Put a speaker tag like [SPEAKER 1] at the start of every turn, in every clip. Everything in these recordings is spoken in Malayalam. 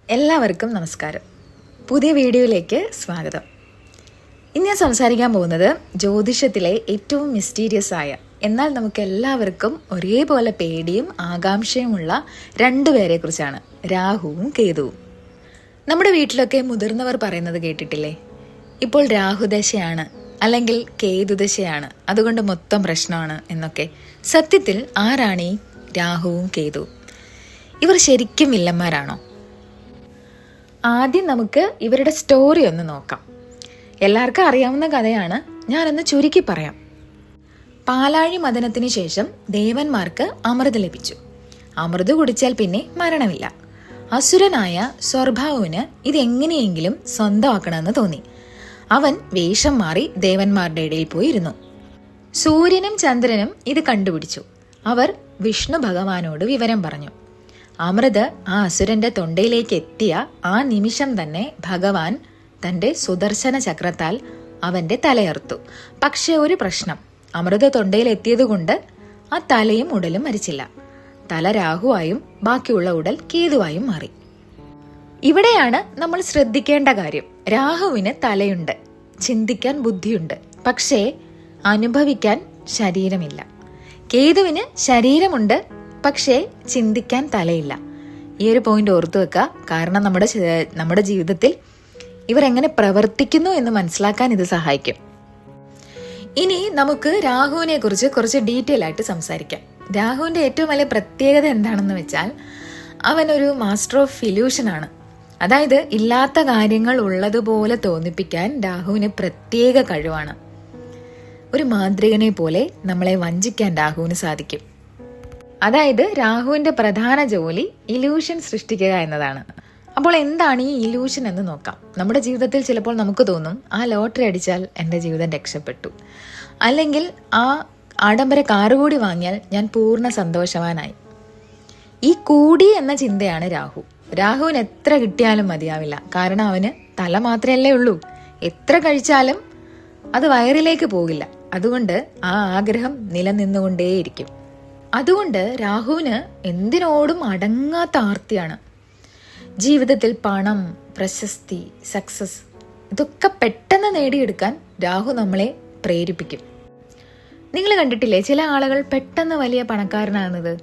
[SPEAKER 1] എല്ലാവർക്കും നമസ്കാരം. പുതിയ വീഡിയോയിലേക്ക് സ്വാഗതം. ഇന്ന് ഞാൻ സംസാരിക്കാൻ പോകുന്നത് ജ്യോതിഷത്തിലെ ഏറ്റവും മിസ്റ്റീരിയസ് ആയ, എന്നാൽ നമുക്ക് എല്ലാവർക്കും ഒരേപോലെ പേടിയും ആകാംക്ഷയുമുള്ള രണ്ടുപേരെ കുറിച്ചാണ്, രാഹുവും കേതുവും. നമ്മുടെ വീട്ടിലൊക്കെ മുതിർന്നവർ പറയുന്നത് കേട്ടിട്ടില്ലേ, ഇപ്പോൾ രാഹുദശയാണ് അല്ലെങ്കിൽ കേതുദശയാണ്, അതുകൊണ്ട് മൊത്തം പ്രശ്നമാണ് എന്നൊക്കെ. സത്യത്തിൽ ആരാണ് ഈ രാഹുവും കേതുവും? ഇവർ ശരിക്കും വില്ലന്മാരാണോ? ആദ്യം നമുക്ക് ഇവരുടെ സ്റ്റോറി ഒന്ന് നോക്കാം. എല്ലാവർക്കും അറിയാവുന്ന കഥയാണ്, ഞാനൊന്ന് ചുരുക്കി പറയാം. പാലാഴി മദനത്തിന് ശേഷം ദേവന്മാർക്ക് അമൃത് ലഭിച്ചു. അമൃത് കുടിച്ചാൽ പിന്നെ മരണമില്ല. അസുരനായ സ്വർഭാവുവിന് ഇതെങ്ങനെയെങ്കിലും സ്വന്തമാക്കണമെന്ന് തോന്നി. അവൻ വേഷം മാറി ദേവന്മാരുടെ ഇടയിൽ പോയി ഇരുന്നു. സൂര്യനും ചന്ദ്രനും ഇത് കണ്ടുപിടിച്ചു. അവർ വിഷ്ണു ഭഗവാനോട് വിവരം പറഞ്ഞു. അമൃത് ആ അസുരന്റെ തൊണ്ടയിലേക്ക് എത്തിയ ആ നിമിഷം തന്നെ ഭഗവാൻ തന്റെ സുദർശന ചക്രത്താൽ അവന്റെ തലയറുത്തു. പക്ഷെ ഒരു പ്രശ്നം, അമൃത് തൊണ്ടയിൽ എത്തിയതുകൊണ്ട് ആ തലയും ഉടലും മരിച്ചില്ല. തല രാഹുവായും ബാക്കിയുള്ള ഉടൽ കേതുവായും മാറി. ഇവിടെയാണ് നമ്മൾ ശ്രദ്ധിക്കേണ്ട കാര്യം. രാഹുവിന് തലയുണ്ട്, ചിന്തിക്കാൻ ബുദ്ധിയുണ്ട്, പക്ഷേ അനുഭവിക്കാൻ ശരീരമില്ല. കേതുവിന് ശരീരമുണ്ട്, പക്ഷേ ചിന്തിക്കാൻ തലയില്ല. ഈ ഒരു പോയിന്റ് ഓർത്തു വെക്കുക. കാരണം നമ്മുടെ ജീവിതത്തിൽ ഇവർ എങ്ങനെ പ്രവർത്തിക്കുന്നു എന്ന് മനസ്സിലാക്കാൻ ഇത് സഹായിക്കും. ഇനി നമുക്ക് രാഹുവിനെ കുറിച്ച് കുറച്ച് ഡീറ്റെയിൽ ആയിട്ട് സംസാരിക്കാം. രാഹുവിന്റെ ഏറ്റവും വലിയ പ്രത്യേകത എന്താണെന്ന് വെച്ചാൽ, അവനൊരു മാസ്റ്റർ ഓഫ് ഇല്യൂഷൻ ആണ്. അതായത് ഇല്ലാത്ത കാര്യങ്ങൾ ഉള്ളതുപോലെ തോന്നിപ്പിക്കാൻ രാഹുവിന് പ്രത്യേക കഴിവാണ്. ഒരു മാന്ത്രികനെ പോലെ നമ്മളെ വഞ്ചിക്കാൻ രാഹുവിന് സാധിക്കും. അതായത് രാഹുവിന്റെ പ്രധാന ജോലി ഇല്യൂഷൻ സൃഷ്ടിക്കുക എന്നതാണ്. അപ്പോൾ എന്താണ് ഈ ഇല്യൂഷൻ എന്ന് നോക്കാം. നമ്മുടെ ജീവിതത്തിൽ ചിലപ്പോൾ നമുക്ക് തോന്നും, ആ ലോട്ടറി അടിച്ചാൽ എൻ്റെ ജീവിതം രക്ഷപ്പെട്ടു, അല്ലെങ്കിൽ ആ ആഡംബര കാറ് കൂടി വാങ്ങിയാൽ ഞാൻ പൂർണ്ണ സന്തോഷവാനായി. ഈ കൂടി എന്ന ചിന്തയാണ് രാഹു. രാഹുവിന് എത്ര കിട്ടിയാലും മതിയാവില്ല. കാരണം അവന് തല മാത്രമല്ലേ ഉള്ളൂ. എത്ര കഴിച്ചാലും അത് വയറിലേക്ക് പോകില്ല. അതുകൊണ്ട് ആ ആഗ്രഹം നിലനിന്നുകൊണ്ടേയിരിക്കും. അതുകൊണ്ട് രാഹുവിന് എന്തിനോടും അടങ്ങാത്ത ആർത്തിയാണ്. ജീവിതത്തിൽ പണം, പ്രശസ്തി, സക്സസ് ഇതൊക്കെ പെട്ടെന്ന് നേടിയെടുക്കാൻ രാഹു നമ്മളെ പ്രേരിപ്പിക്കും. നിങ്ങൾ കണ്ടിട്ടില്ലേ ചില ആളുകൾ പെട്ടെന്ന് വലിയ പണക്കാരനാകുന്നത്?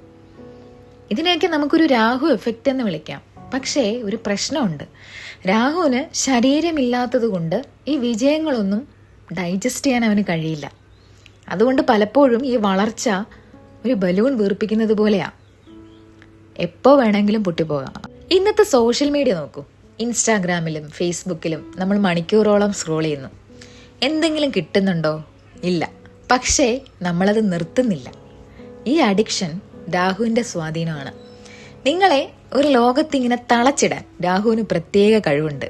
[SPEAKER 1] ഇതിനെയൊക്കെ നമുക്കൊരു രാഹു എഫക്റ്റ് എന്ന് വിളിക്കാം. പക്ഷേ ഒരു പ്രശ്നമുണ്ട്. രാഹുവിന് ശരീരമില്ലാത്തത് കൊണ്ട് ഈ വിജയങ്ങളൊന്നും ഡൈജസ്റ്റ് ചെയ്യാൻ അവന് കഴിയില്ല. അതുകൊണ്ട് പലപ്പോഴും ഈ വളർച്ച ഒരു ബലൂൺ വീർപ്പിക്കുന്നത് പോലെയാ, എപ്പോ വേണമെങ്കിലും പൊട്ടിപ്പോകാം. ഇന്നത്തെ സോഷ്യൽ മീഡിയ നോക്കൂ. ഇൻസ്റ്റാഗ്രാമിലും ഫേസ്ബുക്കിലും നമ്മൾ മണിക്കൂറോളം സ്ക്രോൾ ചെയ്യുന്നു. എന്തെങ്കിലും കിട്ടുന്നുണ്ടോ? ഇല്ല. പക്ഷേ നമ്മളത് നിർത്തുന്നില്ല. ഈ അഡിക്ഷൻ രാഹുവിന്റെ സ്വാധീനമാണ്. നിങ്ങളെ ഒരു ലോകത്തിങ്ങനെ തളച്ചിടാൻ രാഹുവിന് പ്രത്യേക കഴിവുണ്ട്.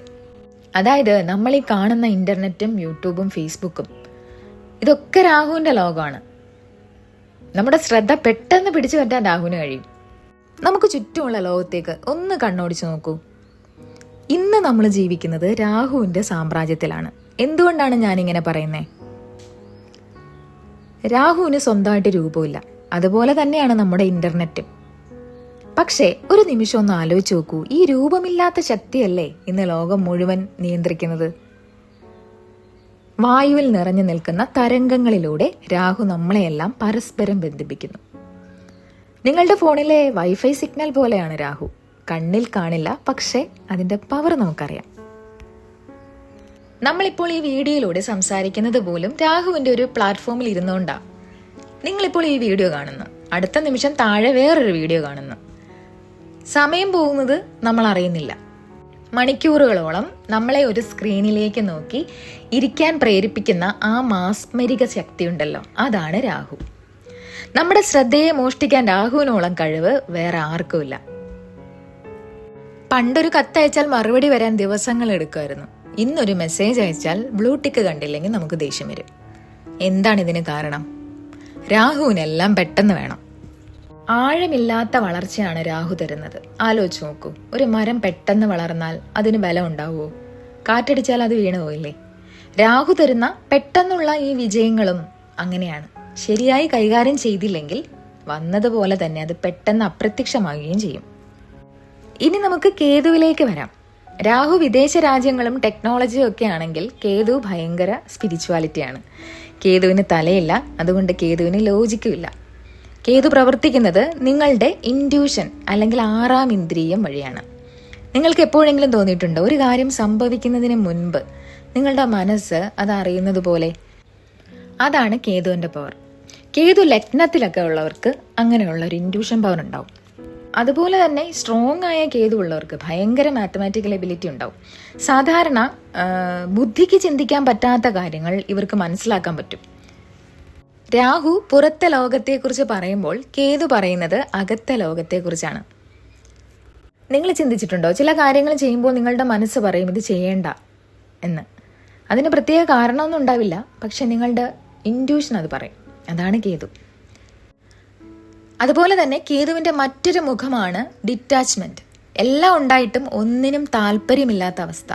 [SPEAKER 1] അതായത് നമ്മൾ ഈ കാണുന്ന ഇന്റർനെറ്റും യൂട്യൂബും ഫേസ്ബുക്കും ഇതൊക്കെ രാഹുവിന്റെ ലോകമാണ്. നമ്മുടെ ശ്രദ്ധ പെട്ടെന്ന് പിടിച്ചു പറ്റാൻ രാഹുവിന് കഴിയും. നമുക്ക് ചുറ്റുമുള്ള ലോകത്തേക്ക് ഒന്ന് കണ്ണോടിച്ചു നോക്കൂ. ഇന്ന് നമ്മൾ ജീവിക്കുന്നത് രാഹുവിന്റെ സാമ്രാജ്യത്തിലാണ്. എന്തുകൊണ്ടാണ് ഞാനിങ്ങനെ പറയുന്നത്? രാഹുവിന് സ്വന്തമായിട്ട് രൂപമില്ല. അതുപോലെ തന്നെയാണ് നമ്മുടെ ഇന്റർനെറ്റും. പക്ഷേ ഒരു നിമിഷം ഒന്ന് ആലോചിച്ച് നോക്കൂ. ഈ രൂപമില്ലാത്ത ശക്തിയല്ലേ ഇന്ന് ലോകം മുഴുവൻ നിയന്ത്രിക്കുന്നത്? വായുവിൽ നിറഞ്ഞു നിൽക്കുന്ന തരംഗങ്ങളിലൂടെ രാഹു നമ്മളെയെല്ലാം പരസ്പരം ബന്ധിപ്പിക്കുന്നു. നിങ്ങളുടെ ഫോണിലെ വൈഫൈ സിഗ്നൽ പോലെയാണ് രാഹു. കണ്ണിൽ കാണില്ല, പക്ഷേ അതിന്റെ പവർ നമുക്കറിയാം. നമ്മളിപ്പോൾ ഈ വീഡിയോയിലൂടെ സംസാരിക്കുന്നത് പോലും രാഹുവിന്റെ ഒരു പ്ലാറ്റ്ഫോമിൽ ഇരുന്നുകൊണ്ടാണ്. നിങ്ങളിപ്പോൾ ഈ വീഡിയോ കാണുന്നു, അടുത്ത നിമിഷം താഴെ വേറൊരു വീഡിയോ കാണുന്നു. സമയം പോകുന്നത് നമ്മൾ അറിയുന്നില്ല. മണിക്കൂറുകളോളം നമ്മളെ ഒരു സ്ക്രീനിലേക്ക് നോക്കി ഇരിക്കാൻ പ്രേരിപ്പിക്കുന്ന ആ മാസ്മരിക ശക്തി ഉണ്ടല്ലോ, അതാണ് രാഹു. നമ്മുടെ ശ്രദ്ധയെ മോഷ്ടിക്കാൻ രാഹുവിനോളം കഴിവ് വേറെ ആർക്കുമില്ല. പണ്ടൊരു കത്തയച്ചാൽ മറുപടി വരാൻ ദിവസങ്ങൾ എടുക്കുമായിരുന്നു. ഇന്നൊരു മെസ്സേജ് അയച്ചാൽ ബ്ലൂ ടിക്ക് കണ്ടില്ലെങ്കിൽ നമുക്ക് ദേഷ്യം വരും. എന്താണ് ഇതിന് കാരണം? രാഹുവിനെല്ലാം പെട്ടെന്ന് വേണം. ആഴമില്ലാത്ത വളർച്ചയാണ് രാഹു തരുന്നത്. ആലോചിച്ച് നോക്കൂ. ഒരു മരം പെട്ടെന്ന് വളർന്നാൽ അതിന് ബലം ഉണ്ടാവുമോ? കാറ്റടിച്ചാൽ അത് വീണു പോയില്ലേ? രാഹു തരുന്ന പെട്ടെന്നുള്ള ഈ വിജയങ്ങളും അങ്ങനെയാണ്. ശരിയായി കൈകാര്യം ചെയ്തില്ലെങ്കിൽ വന്നതുപോലെ തന്നെ അത് പെട്ടെന്ന് അപ്രത്യക്ഷമാകുകയും ചെയ്യും. ഇനി നമുക്ക് കേതുവിലേക്ക് വരാം. രാഹു വിദേശ രാജ്യങ്ങളും ടെക്നോളജിയും ഒക്കെ ആണെങ്കിൽ കേതു ഭയങ്കര സ്പിരിച്വാലിറ്റിയാണ്. കേതുവിന് തലയില്ല, അതുകൊണ്ട് കേതുവിന് ലോജിക്കുമില്ല. കേതു പ്രവർത്തിക്കുന്നത് നിങ്ങളുടെ ഇൻഡ്യൂഷൻ അല്ലെങ്കിൽ 6ാം ഇന്ദ്രിയം വഴിയാണ്. നിങ്ങൾക്ക് എപ്പോഴെങ്കിലും തോന്നിയിട്ടുണ്ടോ ഒരു കാര്യം സംഭവിക്കുന്നതിന് മുൻപ് നിങ്ങളുടെ മനസ്സ് അത് അറിയുന്നത് പോലെ? അതാണ് കേതുവിൻ്റെ പവർ. കേതു ലഗ്നത്തിലൊക്കെ ഉള്ളവർക്ക് അങ്ങനെയുള്ള ഒരു ഇൻഡ്യൂഷൻ പവർ ഉണ്ടാവും. അതുപോലെ തന്നെ സ്ട്രോങ് ആയ കേതു ഉള്ളവർക്ക് ഭയങ്കര മാത്തമാറ്റിക്കൽ എബിലിറ്റി ഉണ്ടാവും. സാധാരണ ബുദ്ധിക്ക് ചിന്തിക്കാൻ പറ്റാത്ത കാര്യങ്ങൾ ഇവർക്ക് മനസ്സിലാക്കാൻ പറ്റും. രാഹു പുറത്തെ ലോകത്തെക്കുറിച്ച് പറയുമ്പോൾ കേതു പറയുന്നത് അകത്തെ ലോകത്തെക്കുറിച്ചാണ്. നിങ്ങൾ ചിന്തിച്ചിട്ടുണ്ടോ, ചില കാര്യങ്ങൾ ചെയ്യുമ്പോൾ നിങ്ങളുടെ മനസ്സ് പറയും ഇത് ചെയ്യേണ്ട എന്ന്. അതിന് പ്രത്യേക കാരണമൊന്നും ഉണ്ടാവില്ല, പക്ഷെ നിങ്ങളുടെ ഇൻഡ്യൂഷൻ അത് പറയും. അതാണ് കേതു. അതുപോലെ തന്നെ കേതുവിൻ്റെ മറ്റൊരു മുഖമാണ് ഡിറ്റാച്ച്മെന്റ്. എല്ലാം ഉണ്ടായിട്ടും ഒന്നിനും താല്പര്യമില്ലാത്ത അവസ്ഥ.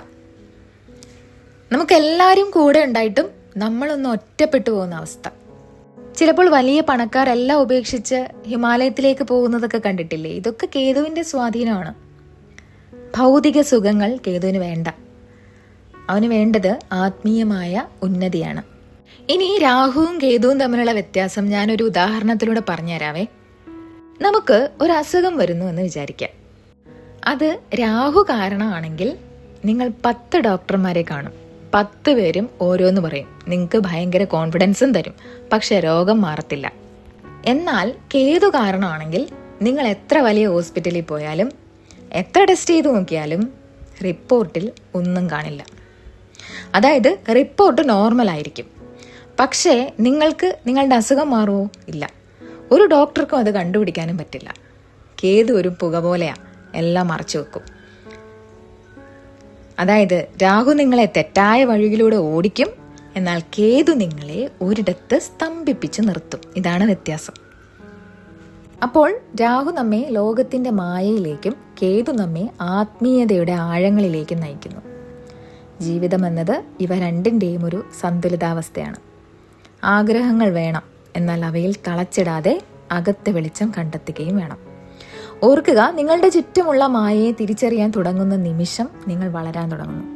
[SPEAKER 1] നമുക്കെല്ലാവരും കൂടെ ഉണ്ടായിട്ടും നമ്മളൊന്ന് ഒറ്റപ്പെട്ടു പോകുന്ന അവസ്ഥ. ചിലപ്പോൾ വലിയ പണക്കാരെല്ലാം ഉപേക്ഷിച്ച് ഹിമാലയത്തിലേക്ക് പോകുന്നതൊക്കെ കണ്ടിട്ടില്ലേ? ഇതൊക്കെ കേതുവിൻ്റെ സ്വാധീനമാണ്. ഭൗതിക സുഖങ്ങൾ കേതുവിന് വേണ്ട. അവന് വേണ്ടത് ആത്മീയമായ ഉന്നതിയാണ്. ഇനി രാഹുവും കേതുവും തമ്മിലുള്ള വ്യത്യാസം ഞാനൊരു ഉദാഹരണത്തിലൂടെ പറഞ്ഞുതരാവേ. നമുക്ക് ഒരു അസുഖം വരുന്നു എന്ന് വിചാരിക്കാം. അത് രാഹു കാരണമാണെങ്കിൽ നിങ്ങൾ 10 ഡോക്ടർമാരെ കാണും. 10 പേരും ഓരോന്ന് പറയും. നിങ്ങൾക്ക് ഭയങ്കര കോൺഫിഡൻസും തരും, പക്ഷെ രോഗം മാറത്തില്ല. എന്നാൽ കേതു കാരണമാണെങ്കിൽ നിങ്ങൾ എത്ര വലിയ ഹോസ്പിറ്റലിൽ പോയാലും എത്ര ടെസ്റ്റ് ചെയ്ത് നോക്കിയാലും റിപ്പോർട്ടിൽ ഒന്നും കാണില്ല. അതായത് റിപ്പോർട്ട് നോർമൽ ആയിരിക്കും, പക്ഷേ നിങ്ങൾക്ക് നിങ്ങളുടെ അസുഖം മാറുമോ? ഇല്ല. ഒരു ഡോക്ടർക്കും അത് കണ്ടുപിടിക്കാനും പറ്റില്ല. കേതു ഒരു പുക പോലെയാ, എല്ലാം മറച്ചു വെക്കും. അതായത് രാഹു നിങ്ങളെ തെറ്റായ വഴിയിലൂടെ ഓടിക്കും, എന്നാൽ കേതു നിങ്ങളെ ഒരിടത്ത് സ്തംഭിപ്പിച്ച് നിർത്തും. ഇതാണ് വ്യത്യാസം. അപ്പോൾ രാഹു നമ്മെ ലോകത്തിന്റെ മായയിലേക്കും കേതു നമ്മെ ആത്മീയതയുടെ ആഴങ്ങളിലേക്കും നയിക്കുന്നു. ജീവിതം എന്നത് ഇവ രണ്ടിൻ്റെയും ഒരു സന്തുലിതാവസ്ഥയാണ്. ആഗ്രഹങ്ങൾ വേണം, എന്നാൽ അവയിൽ തളച്ചിടാതെ അകത്തെ വെളിച്ചം കണ്ടെത്തുകയും വേണം. ഓർക്കുക, നിങ്ങളുടെ ചുറ്റുമുള്ള മായയെ തിരിച്ചറിയാൻ തുടങ്ങുന്ന നിമിഷം നിങ്ങൾ വളരാൻ തുടങ്ങുന്നു.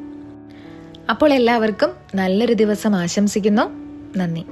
[SPEAKER 1] അപ്പോൾ എല്ലാവർക്കും നല്ലൊരു ദിവസം ആശംസിക്കുന്നു. നന്ദി.